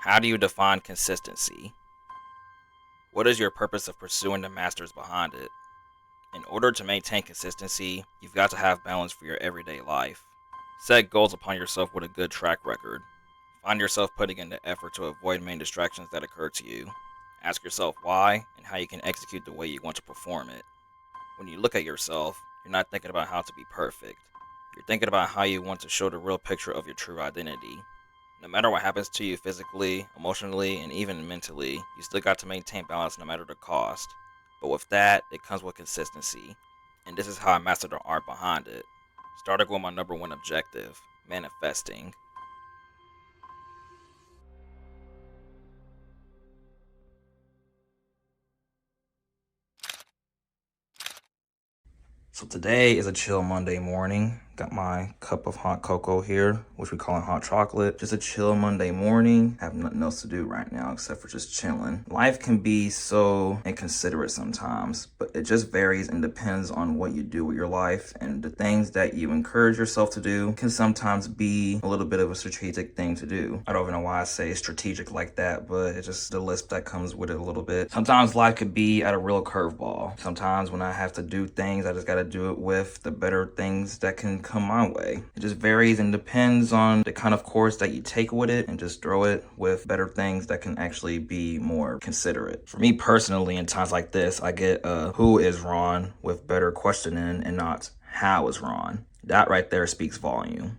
How do you define consistency? What is your purpose of pursuing the masters behind it? In order to maintain consistency, you've got to have balance for your everyday life. Set goals upon yourself with a good track record. Find yourself putting in the effort to avoid main distractions that occur to you. Ask yourself why and how you can execute the way you want to perform it. When you look at yourself, you're not thinking about how to be perfect. You're thinking about how you want to show the real picture of your true identity. No matter what happens to you physically, emotionally, and even mentally, you still got to maintain balance no matter the cost. But with that, it comes with consistency. And this is how I mastered the art behind it. Starting with my number one objective, manifesting. So today is a chill Monday morning. Got my cup of hot cocoa here, which we call it hot chocolate. Just a chill Monday morning. Have nothing else to do right now except for just chilling. Life can be so inconsiderate sometimes, but it just varies and depends on what you do with your life. And the things that you encourage yourself to do can sometimes be a little bit of a strategic thing to do. I don't even know why I say strategic like that, but it's just the list that comes with it a little bit. Sometimes life could be at a real curveball. Sometimes when I have to do things, I just gotta do it with the better things that can come my way. It just varies and depends on the kind of course that you take with it, and just throw it with better things that can actually be more considerate. For me personally, in times like this, I get who is Ron with better questioning and not how is Ron. That right there speaks volume.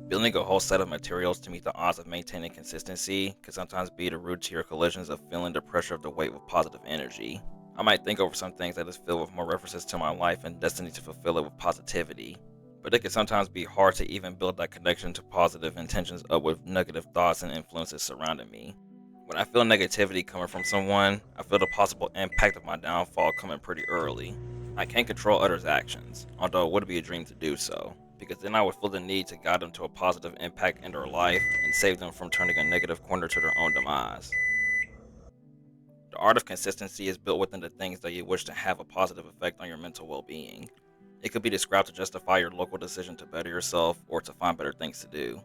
Building a whole set of materials to meet the odds of maintaining consistency can sometimes be the root to your collisions of feeling the pressure of the weight with positive energy. I might think over some things that is filled with more references to my life and destiny to fulfill it with positivity, but it can sometimes be hard to even build that connection to positive intentions up with negative thoughts and influences surrounding me. When I feel negativity coming from someone, I feel the possible impact of my downfall coming pretty early. I can't control others' actions, although it would be a dream to do so, because then I would feel the need to guide them to a positive impact in their life and save them from turning a negative corner to their own demise. The art of consistency is built within the things that you wish to have a positive effect on your mental well being. It could be described to justify your local decision to better yourself or to find better things to do.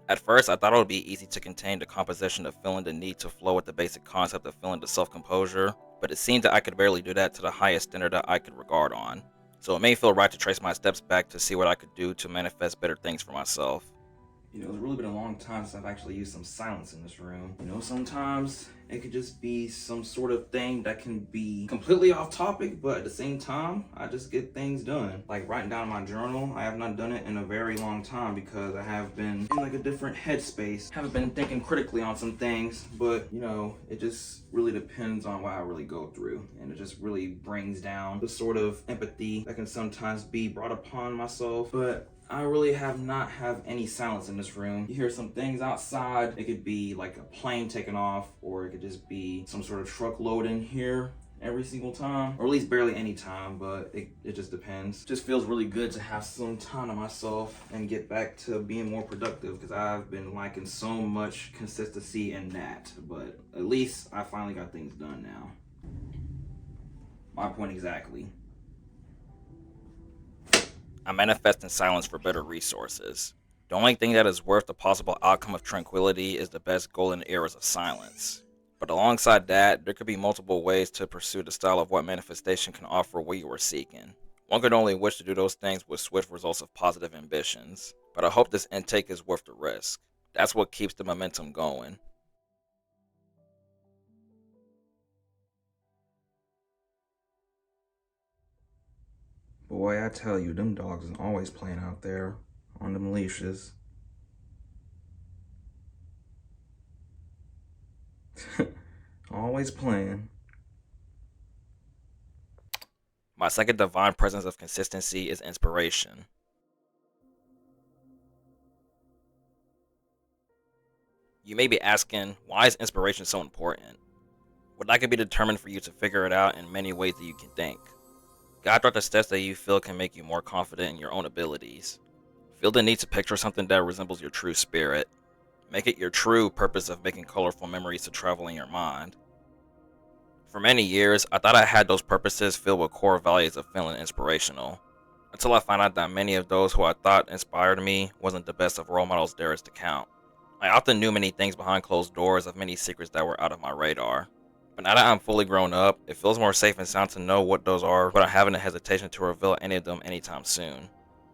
At first, I thought it would be easy to contain the composition of feeling the need to flow with the basic concept of feeling the self composure, but it seemed that I could barely do that to the highest standard that I could regard on. So it may feel right to trace my steps back to see what I could do to manifest better things for myself. It's really been a long time since I've actually used some silence in this room. Sometimes it could just be some sort of thing that can be completely off topic, but at the same time, I just get things done. Like writing down my journal, I have not done it in a very long time because I have been in like a different headspace. Haven't been thinking critically on some things, but it just really depends on what I really go through. And it just really brings down the sort of empathy that can sometimes be brought upon myself. But I really have not have any silence in this room. You hear some things outside. It could be like a plane taking off, or it could just be some sort of truck loading here every single time, or at least barely any time, but it just depends. It just feels really good to have some time to myself and get back to being more productive, because I've been lacking so much consistency in that, but at least I finally got things done now. My point exactly. I manifest in silence for better resources. The only thing that is worth the possible outcome of tranquility is the best golden eras of silence. But alongside that, there could be multiple ways to pursue the style of what manifestation can offer what you are seeking. One could only wish to do those things with swift results of positive ambitions, but I hope this intake is worth the risk. That's what keeps the momentum going. Boy, I tell you, them dogs is always playing out there on them leashes. Always playing. My second divine presence of consistency is inspiration. You may be asking, why is inspiration so important? Well, that could be determined for you to figure it out in many ways that you can think. God thought the steps that you feel can make you more confident in your own abilities. Feel the need to picture something that resembles your true spirit. Make it your true purpose of making colorful memories to travel in your mind. For many years, I thought I had those purposes filled with core values of feeling inspirational. until I found out that many of those who I thought inspired me wasn't the best of role models there is to count. I often knew many things behind closed doors of many secrets that were out of my radar. But now that I'm fully grown up, it feels more safe and sound to know what those are without having a hesitation to reveal any of them anytime soon.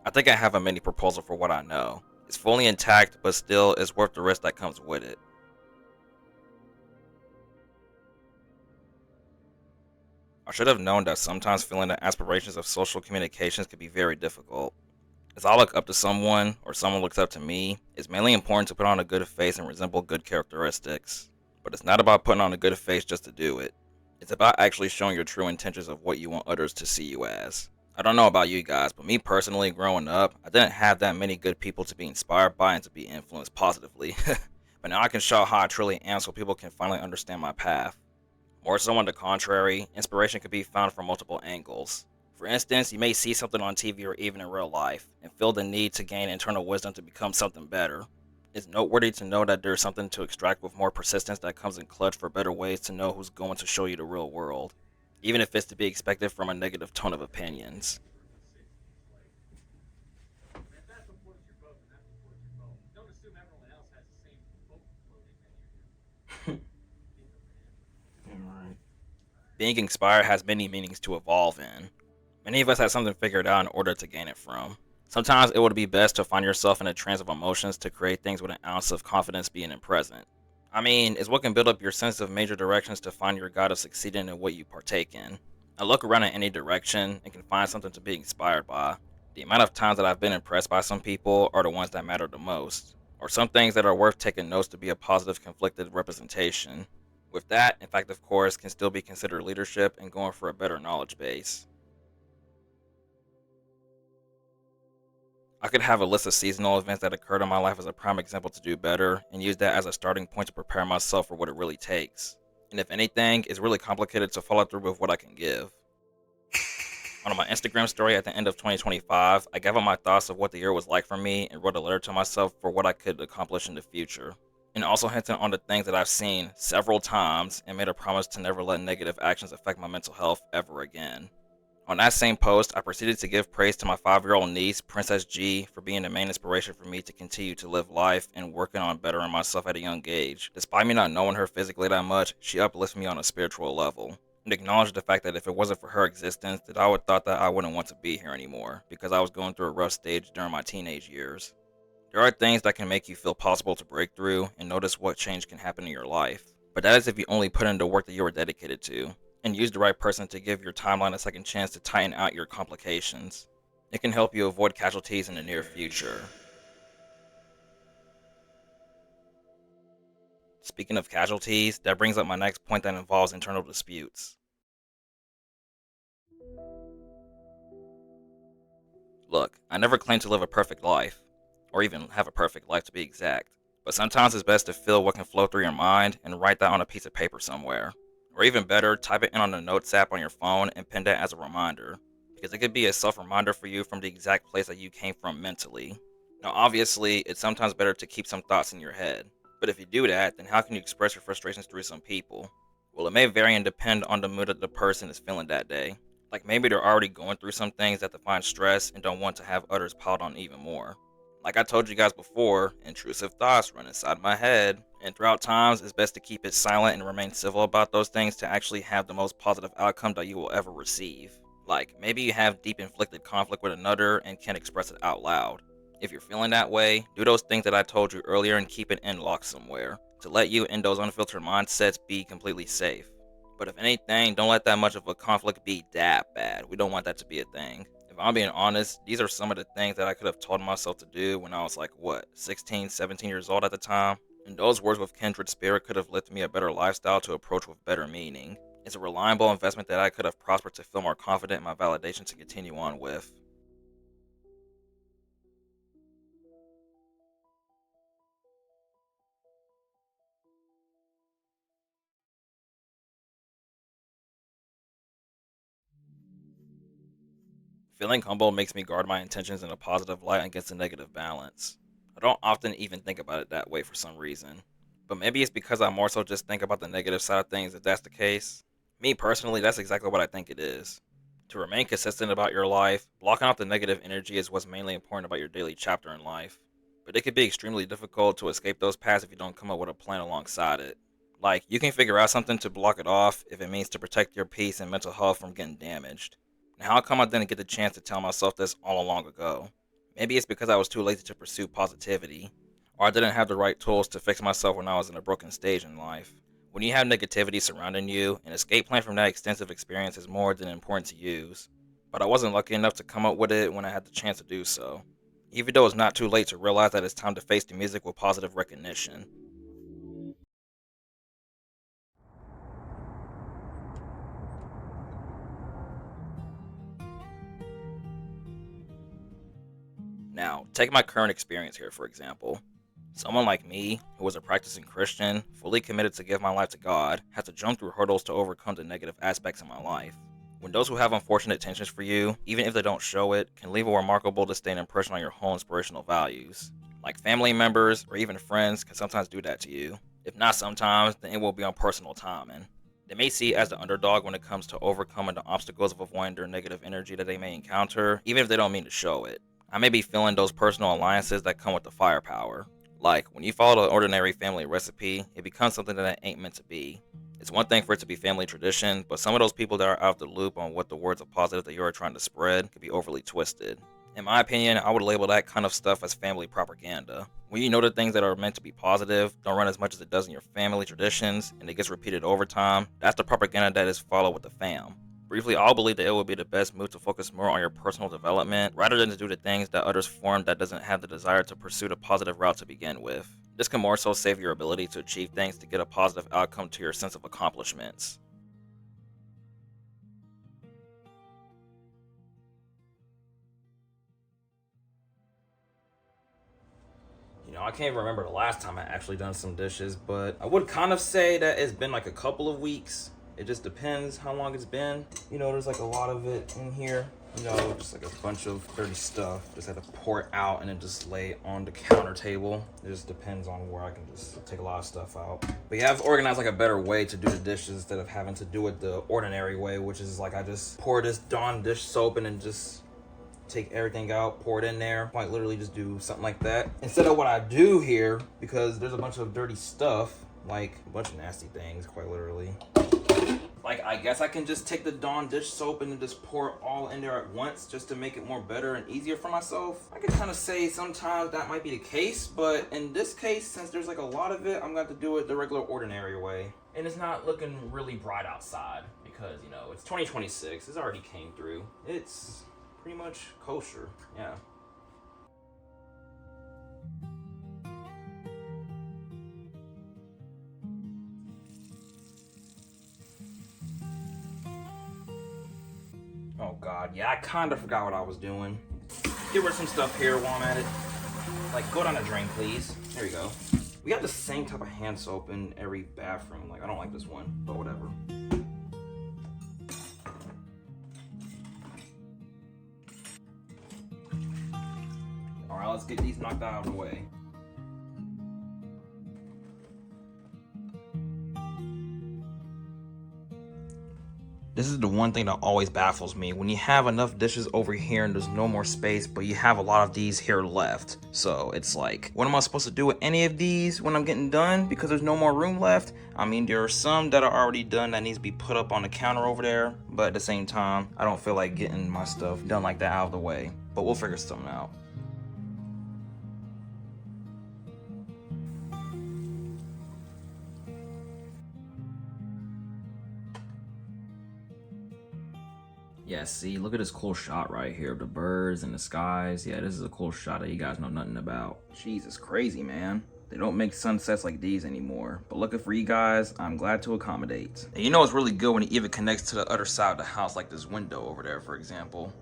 I think I have a mini proposal for what I know. It's fully intact, but still is worth the risk that comes with it. I should have known that sometimes feeling the aspirations of social communications can be very difficult. As I look up to someone, or someone looks up to me, it's mainly important to put on a good face and resemble good characteristics. But it's not about putting on a good face just to do it. It's about actually showing your true intentions of what you want others to see you as. I don't know about you guys, but me personally, growing up, I didn't have that many good people to be inspired by and to be influenced positively. But now I can show how I truly am so people can finally understand my path. More so on the contrary, inspiration can be found from multiple angles. For instance, you may see something on TV or even in real life and feel the need to gain internal wisdom to become something better. It's noteworthy to know that there's something to extract with more persistence that comes in clutch for better ways to know who's going to show you the real world, even if it's to be expected from a negative tone of opinions. Being inspired has many meanings to evolve in. Many of us have something figured out in order to gain it from. Sometimes it would be best to find yourself in a trance of emotions to create things with an ounce of confidence being in present. I mean, it's what can build up your sense of major directions to find your God of succeeding in what you partake in. I look around in any direction and can find something to be inspired by. The amount of times that I've been impressed by some people are the ones that matter the most, or some things that are worth taking notes to be a positive conflicted representation. With that, in fact, of course, can still be considered leadership and going for a better knowledge base. I could have a list of seasonal events that occurred in my life as a prime example to do better and use that as a starting point to prepare myself for what it really takes. And if anything, it's really complicated to follow through with what I can give. On my Instagram story at the end of 2025, I gave out my thoughts of what the year was like for me and wrote a letter to myself for what I could accomplish in the future. And also hinted on the things that I've seen several times and made a promise to never let negative actions affect my mental health ever again. On that same post, I proceeded to give praise to my 5-year-old niece, Princess G, for being the main inspiration for me to continue to live life and working on bettering myself at a young age. Despite me not knowing her physically that much, she uplifts me on a spiritual level. And acknowledged the fact that if it wasn't for her existence, that I would thought that I wouldn't want to be here anymore, because I was going through a rough stage during my teenage years. There are things that can make you feel possible to break through and notice what change can happen in your life. But that is if you only put in the work that you are dedicated to, and use the right person to give your timeline a second chance to tighten out your complications. It can help you avoid casualties in the near future. Speaking of casualties, that brings up my next point that involves internal disputes. Look, I never claim to live a perfect life, or even have a perfect life to be exact, but sometimes it's best to feel what can flow through your mind and write that on a piece of paper somewhere. Or even better, type it in on the notes app on your phone and pin that as a reminder, because it could be a self reminder for you from the exact place that you came from mentally. Now, obviously, it's sometimes better to keep some thoughts in your head, but if you do that, then how can you express your frustrations through some people? Well, it may vary and depend on the mood that the person is feeling that day. Like maybe they're already going through some things that define stress and don't want to have others piled on even more. Like I told you guys before, intrusive thoughts run inside my head, and throughout times it's best to keep it silent and remain civil about those things to actually have the most positive outcome that you will ever receive. Like maybe you have deep inflicted conflict with another and can't express it out loud. If you're feeling that way, do those things that I told you earlier and keep it in lock somewhere to let you in those unfiltered mindsets be completely safe. But if anything, don't let that much of a conflict be that bad. We don't want that to be a thing. If I'm being honest, these are some of the things that I could have told myself to do when I was like, what, 16, 17 years old at the time? And those words with kindred spirit could have lifted me a better lifestyle to approach with better meaning. It's a reliable investment that I could have prospered to feel more confident in my validation to continue on with. Feeling humble makes me guard my intentions in a positive light against a negative balance. I don't often even think about it that way for some reason. But maybe it's because I more so just think about the negative side of things if that's the case. Me personally, that's exactly what I think it is. To remain consistent about your life, blocking out the negative energy is what's mainly important about your daily chapter in life. But it can be extremely difficult to escape those paths if you don't come up with a plan alongside it. Like, you can figure out something to block it off if it means to protect your peace and mental health from getting damaged. Now, how come I didn't get the chance to tell myself this all along ago? Maybe it's because I was too lazy to pursue positivity, or I didn't have the right tools to fix myself when I was in a broken stage in life. When you have negativity surrounding you, an escape plan from that extensive experience is more than important to use. But I wasn't lucky enough to come up with it when I had the chance to do so. Even though it's not too late to realize that it's time to face the music with positive recognition. Now, take my current experience here, for example. Someone like me, who was a practicing Christian, fully committed to give my life to God, had to jump through hurdles to overcome the negative aspects of my life. When those who have unfortunate intentions for you, even if they don't show it, can leave a remarkable distinct impression on your whole inspirational values. Like family members or even friends can sometimes do that to you. If not sometimes, then it will be on personal timing. They may see it as the underdog when it comes to overcoming the obstacles of avoiding their negative energy that they may encounter, even if they don't mean to show it. I may be feeling those personal alliances that come with the firepower. Like, when you follow the ordinary family recipe, it becomes something that it ain't meant to be. It's one thing for it to be family tradition, but some of those people that are out of the loop on what the words of positive that you are trying to spread could be overly twisted. In my opinion, I would label that kind of stuff as family propaganda. When you know the things that are meant to be positive don't run as much as it does in your family traditions, and it gets repeated over time, that's the propaganda that is followed with the fam. Briefly, I'll believe that it would be the best move to focus more on your personal development rather than to do the things that others form that doesn't have the desire to pursue the positive route to begin with. This can more so save your ability to achieve things to get a positive outcome to your sense of accomplishments. I can't remember the last time I actually done some dishes, but I would kind of say that it's been like a couple of weeks. It just depends how long it's been. There's like a lot of it in here. Just like a bunch of dirty stuff. Just had to pour it out and then just lay it on the counter table. It just depends on where I can just take a lot of stuff out. But yeah, I've organized like a better way to do the dishes instead of having to do it the ordinary way, which is like I just pour this Dawn dish soap and then just take everything out, pour it in there. Might literally just do something like that. Instead of what I do here, because there's a bunch of dirty stuff, like a bunch of nasty things, quite literally. Like, I guess I can just take the Dawn dish soap and then just pour it all in there at once just to make it more better and easier for myself. I could kind of say sometimes that might be the case, but in this case, since there's like a lot of it, I'm going to have to do it the regular ordinary way. And it's not looking really bright outside because, it's 2026. It's already came through. It's pretty much kosher, yeah. Oh god, yeah, I kinda forgot what I was doing. Get rid of some stuff here while I'm at it. Like, go down the drain, please. There you go. We got the same type of hand soap in every bathroom. Like, I don't like this one, but whatever. Alright, let's get these knocked out of the way. This is the one thing that always baffles me. When you have enough dishes over here and there's no more space, but you have a lot of these here left. So it's like, what am I supposed to do with any of these when I'm getting done? Because there's no more room left. I mean, there are some that are already done that needs to be put up on the counter over there. But at the same time, I don't feel like getting my stuff done like that out of the way. But we'll figure something out. Yeah, see, look at this cool shot right here of the birds and the skies. Yeah, this is a cool shot that you guys know nothing about. Jesus, crazy, man. They don't make sunsets like these anymore. But looking for you guys, I'm glad to accommodate. And it's really good when it even connects to the other side of the house, like this window over there, for example.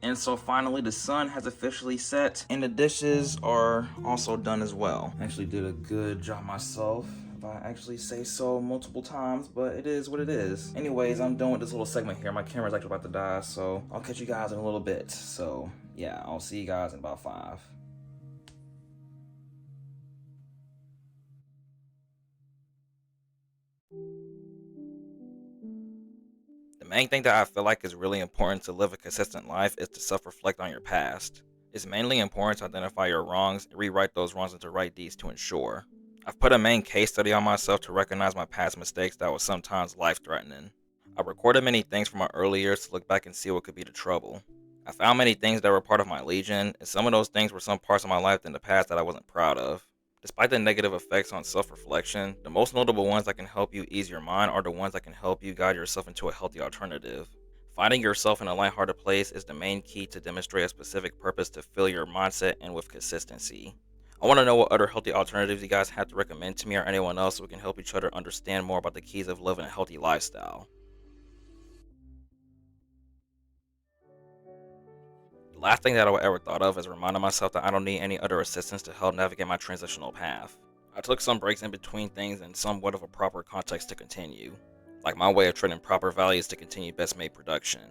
And so finally the sun has officially set and the dishes are also done as well. I actually did a good job myself, if I actually say so multiple times, but it is what it is. Anyways, I'm done with this little segment here. My camera's actually about to die, so I'll catch you guys in a little bit. So Yeah, I'll see you guys in about 5. The main thing that I feel like is really important to live a consistent life is to self-reflect on your past. It's mainly important to identify your wrongs and rewrite those wrongs into right deeds to ensure. I've put a main case study on myself to recognize my past mistakes that was sometimes life-threatening. I recorded many things from my early years to look back and see what could be the trouble. I found many things that were part of my legion, and some of those things were some parts of my life in the past that I wasn't proud of. Despite the negative effects on self reflection, the most notable ones that can help you ease your mind are the ones that can help you guide yourself into a healthy alternative. Finding yourself in a lighthearted place is the main key to demonstrate a specific purpose to fill your mindset and with consistency. I want to know what other healthy alternatives you guys have to recommend to me or anyone else so we can help each other understand more about the keys of living a healthy lifestyle. The last thing that I ever thought of is reminding myself that I don't need any other assistance to help navigate my transitional path. I took some breaks in between things in somewhat of a proper context to continue, like my way of trading proper values to continue best made production.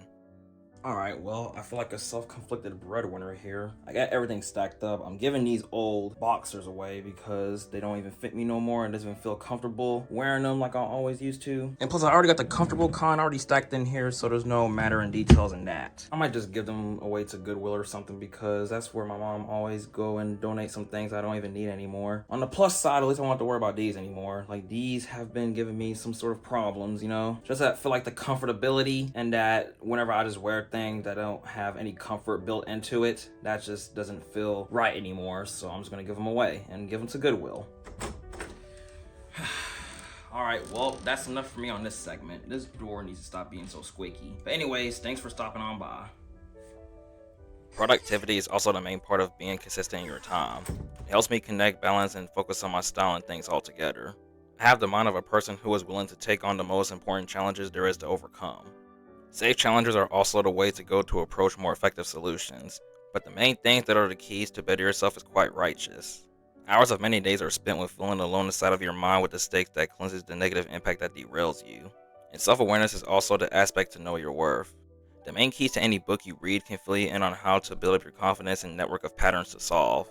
Alright, well, I feel like a self-conflicted breadwinner here. I got everything stacked up. I'm giving these old boxers away because they don't even fit me no more and doesn't even feel comfortable wearing them like I always used to. And plus, I already got the comfortable kind already stacked in here, so there's no matter in details in that. I might just give them away to Goodwill or something because that's where my mom always go and donate some things I don't even need anymore. On the plus side, at least I don't have to worry about these anymore. Like, these have been giving me some sort of problems, you know? Just that feel like the comfortability and that whenever I just wear things that don't have any comfort built into it, that just doesn't feel right anymore. So I'm just gonna give them away and give them to Goodwill. Alright, well, that's enough for me on this segment. This door needs to stop being so squeaky. But anyways, thanks for stopping on by. Productivity is also the main part of being consistent in your time. It helps me connect, balance, and focus on my style and things altogether. I have the mind of a person who is willing to take on the most important challenges there is to overcome. Safe challenges are also the way to go to approach more effective solutions, but the main things that are the keys to better yourself is quite righteous. Hours of many days are spent with feeling alone inside of your mind with the stakes that cleanses the negative impact that derails you. And self-awareness is also the aspect to know your worth. The main keys to any book you read can fill you in on how to build up your confidence and network of patterns to solve.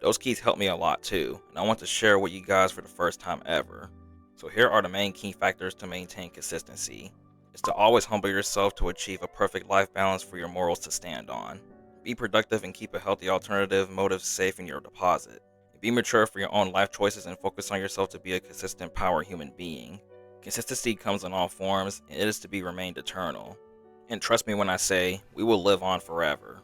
Those keys help me a lot too, and I want to share with you guys for the first time ever. So here are the main key factors to maintain consistency. It's to always humble yourself to achieve a perfect life balance for your morals to stand on. Be productive and keep a healthy alternative motive safe in your deposit. Be mature for your own life choices and focus on yourself to be a consistent power human being. Consistency comes in all forms, and it is to be remained eternal. And trust me when I say, we will live on forever.